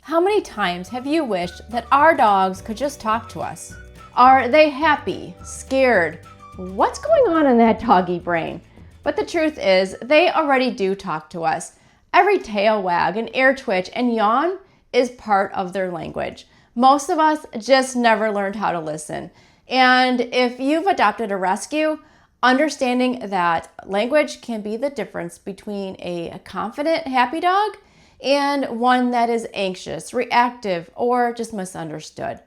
How many times have you wished that our dogs could just talk to us? Are they happy, scared? What's going on in that doggy brain? But the truth is, they already do talk to us. Every tail wag and ear twitch and yawn is part of their language. Most of us just never learned how to listen. And if you've adopted a rescue, understanding that language can be the difference between a confident, happy dog and one that is anxious, reactive, or just misunderstood.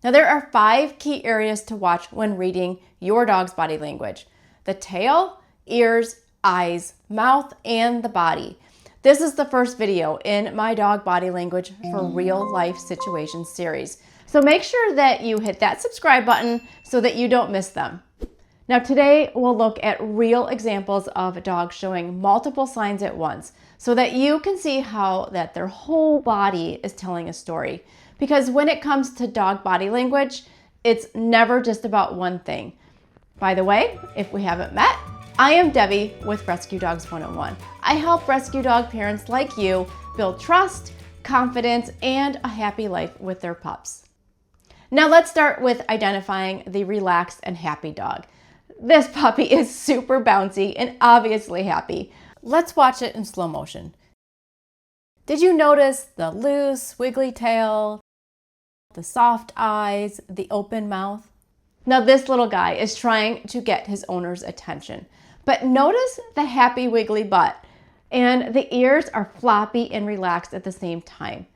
Now, there are 5 key areas to watch when reading your dog's body language: the tail, ears, eyes, mouth, and the body. This is the first video in my Dog Body Language for Real Life Situations series. So make sure that you hit that subscribe button so that you don't miss them. Now today we'll look at real examples of dogs showing multiple signs at once so that you can see how that their whole body is telling a story. Because when it comes to dog body language, it's never just about one thing. By the way, if we haven't met, I am Debbie with Rescue Dogs 101. I help rescue dog parents like you build trust, confidence, and a happy life with their pups. Now let's start with identifying the relaxed and happy dog. This puppy is super bouncy and obviously happy. Let's watch it in slow motion. Did you notice the loose, wiggly tail, the soft eyes, the open mouth? Now this little guy is trying to get his owner's attention. But notice the happy, wiggly butt, and the ears are floppy and relaxed at the same time.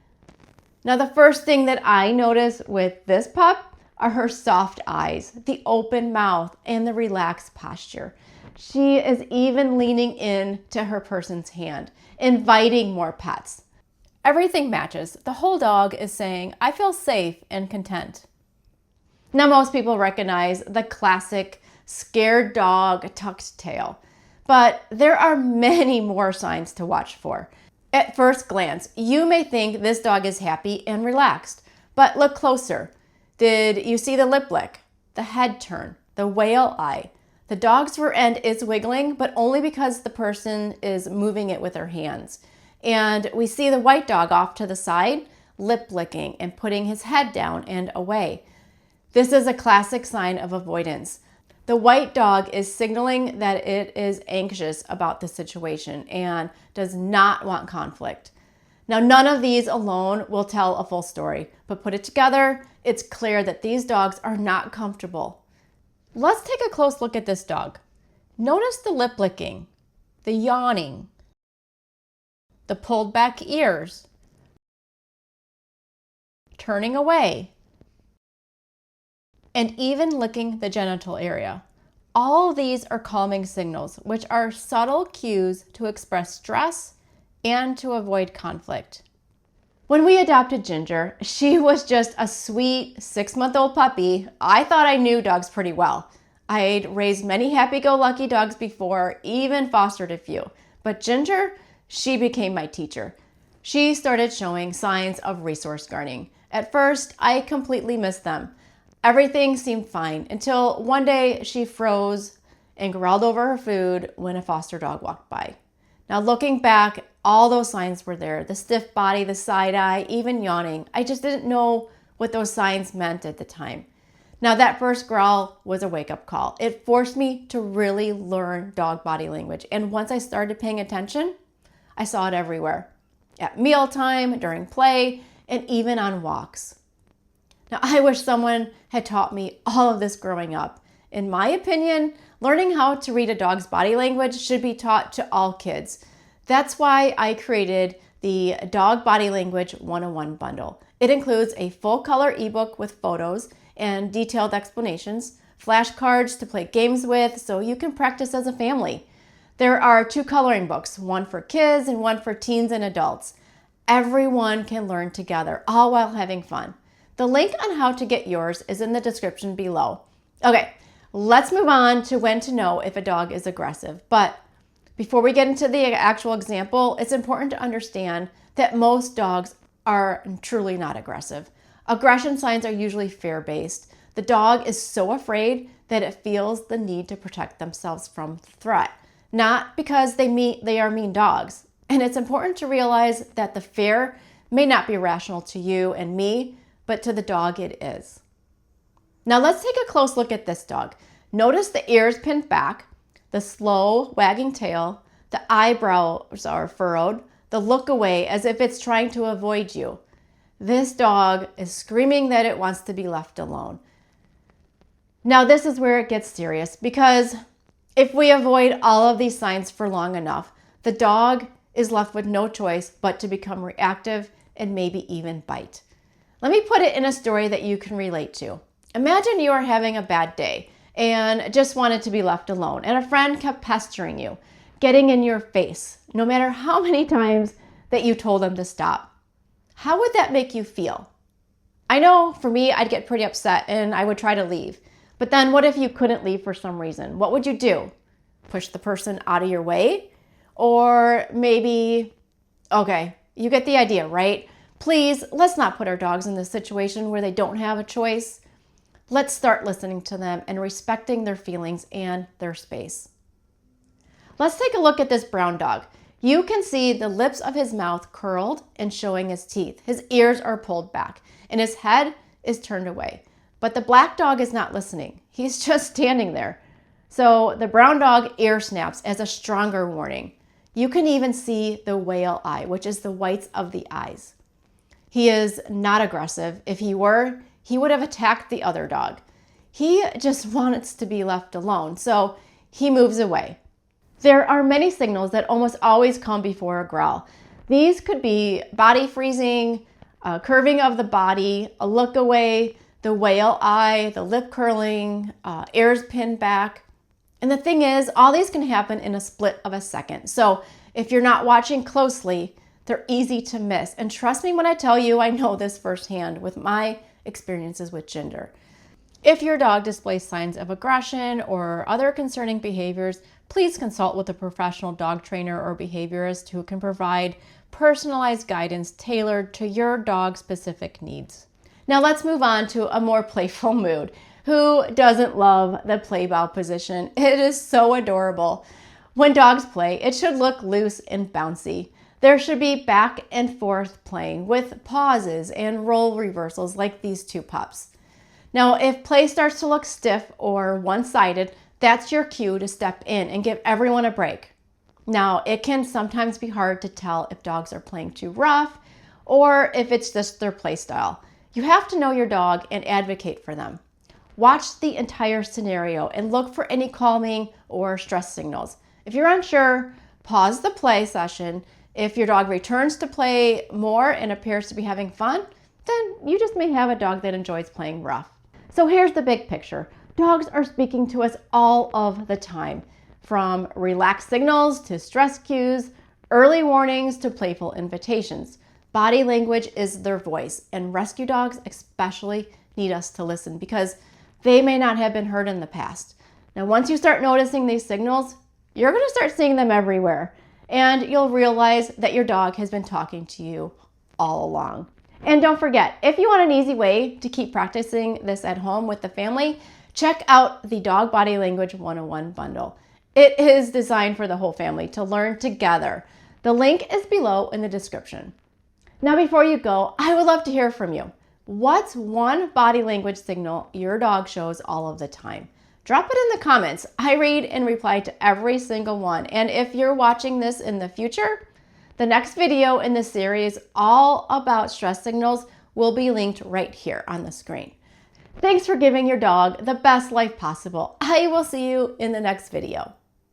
Now the first thing that I notice with this pup are her soft eyes, the open mouth, and the relaxed posture. She is even leaning in to her person's hand, inviting more pets. Everything matches. The whole dog is saying, I feel safe and content. Now most people recognize the classic scared dog tucked tail, but there are many more signs to watch for. At first glance, you may think this dog is happy and relaxed, but look closer. Did you see the lip lick, the head turn, the whale eye? The dog's rear end is wiggling, but only because the person is moving it with their hands. And we see the white dog off to the side, lip licking and putting his head down and away. This is a classic sign of avoidance. The white dog is signaling that it is anxious about the situation and does not want conflict. Now, none of these alone will tell a full story, but put it together, it's clear that these dogs are not comfortable. Let's take a close look at this dog. Notice the lip licking, the yawning, the pulled back ears, turning away, and even licking the genital area. All of these are calming signals, which are subtle cues to express stress and to avoid conflict. When we adopted Ginger, she was just a sweet 6-month-old puppy. I thought I knew dogs pretty well. I'd raised many happy-go-lucky dogs before, even fostered a few. But Ginger, she became my teacher. She started showing signs of resource guarding. At first, I completely missed them. Everything seemed fine until one day she froze and growled over her food when a foster dog walked by. Now looking back, all those signs were there. The stiff body, the side eye, even yawning. I just didn't know what those signs meant at the time. Now that first growl was a wake-up call. It forced me to really learn dog body language. And once I started paying attention, I saw it everywhere. At mealtime, during play, and even on walks. Now I wish someone had taught me all of this growing up. In my opinion, learning how to read a dog's body language should be taught to all kids. That's why I created the Dog Body Language 101 bundle. It includes a full-color ebook with photos and detailed explanations, flashcards to play games with so you can practice as a family. There are 2 coloring books, one for kids and one for teens and adults. Everyone can learn together, all while having fun. The link on how to get yours is in the description below. Okay, let's move on to when to know if a dog is aggressive. But before we get into the actual example, it's important to understand that most dogs are truly not aggressive. Aggression signs are usually fear-based. The dog is so afraid that it feels the need to protect themselves from threat, not because they are mean dogs. And it's important to realize that the fear may not be rational to you and me, but to the dog it is. Now let's take a close look at this dog. Notice the ears pinned back, the slow wagging tail, the eyebrows are furrowed, the look away as if it's trying to avoid you. This dog is screaming that it wants to be left alone. Now this is where it gets serious, because if we avoid all of these signs for long enough, the dog is left with no choice but to become reactive and maybe even bite. Let me put it in a story that you can relate to. Imagine you are having a bad day and just wanted to be left alone, and a friend kept pestering you, getting in your face, no matter how many times that you told them to stop. How would that make you feel? I know for me, I'd get pretty upset and I would try to leave. But then what if you couldn't leave for some reason? What would you do? Push the person out of your way? Or maybe, okay, you get the idea, right? Please, let's not put our dogs in this situation where they don't have a choice. Let's start listening to them and respecting their feelings and their space. Let's take a look at this brown dog. You can see the lips of his mouth curled and showing his teeth. His ears are pulled back and his head is turned away. But the black dog is not listening. He's just standing there. So the brown dog ear snaps as a stronger warning. You can even see the whale eye, which is the whites of the eyes. He is not aggressive. If he were, he would have attacked the other dog. He just wants to be left alone, so he moves away. There are many signals that almost always come before a growl. These could be body freezing, curving of the body, a look away, the whale eye, the lip curling, ears pinned back. And the thing is, all these can happen in a split of a second. So if you're not watching closely, they're easy to miss. And trust me when I tell you, I know this firsthand with my experiences with Ginger. If your dog displays signs of aggression or other concerning behaviors, please consult with a professional dog trainer or behaviorist who can provide personalized guidance tailored to your dog's specific needs. Now let's move on to a more playful mood. Who doesn't love the play bow position? It is so adorable. When dogs play, it should look loose and bouncy. There should be back and forth playing with pauses and role reversals like these two pups. Now, if play starts to look stiff or one-sided, that's your cue to step in and give everyone a break. Now, it can sometimes be hard to tell if dogs are playing too rough or if it's just their play style. You have to know your dog and advocate for them. Watch the entire scenario and look for any calming or stress signals. If you're unsure, pause the play session. If your dog returns to play more and appears to be having fun, then you just may have a dog that enjoys playing rough. So here's the big picture. Dogs are speaking to us all of the time, from relaxed signals to stress cues, early warnings to playful invitations. Body language is their voice, and rescue dogs especially need us to listen because they may not have been heard in the past. Now, once you start noticing these signals, you're going to start seeing them everywhere, and you'll realize that your dog has been talking to you all along. And don't forget, if you want an easy way to keep practicing this at home with the family, check out the Dog Body Language 101 bundle. It is designed for the whole family to learn together. The link is below in the description. Now, before you go, I would love to hear from you. What's one body language signal your dog shows all of the time? Drop it in the comments. I read and reply to every single one. And if you're watching this in the future, the next video in the series all about stress signals will be linked right here on the screen. Thanks for giving your dog the best life possible. I will see you in the next video.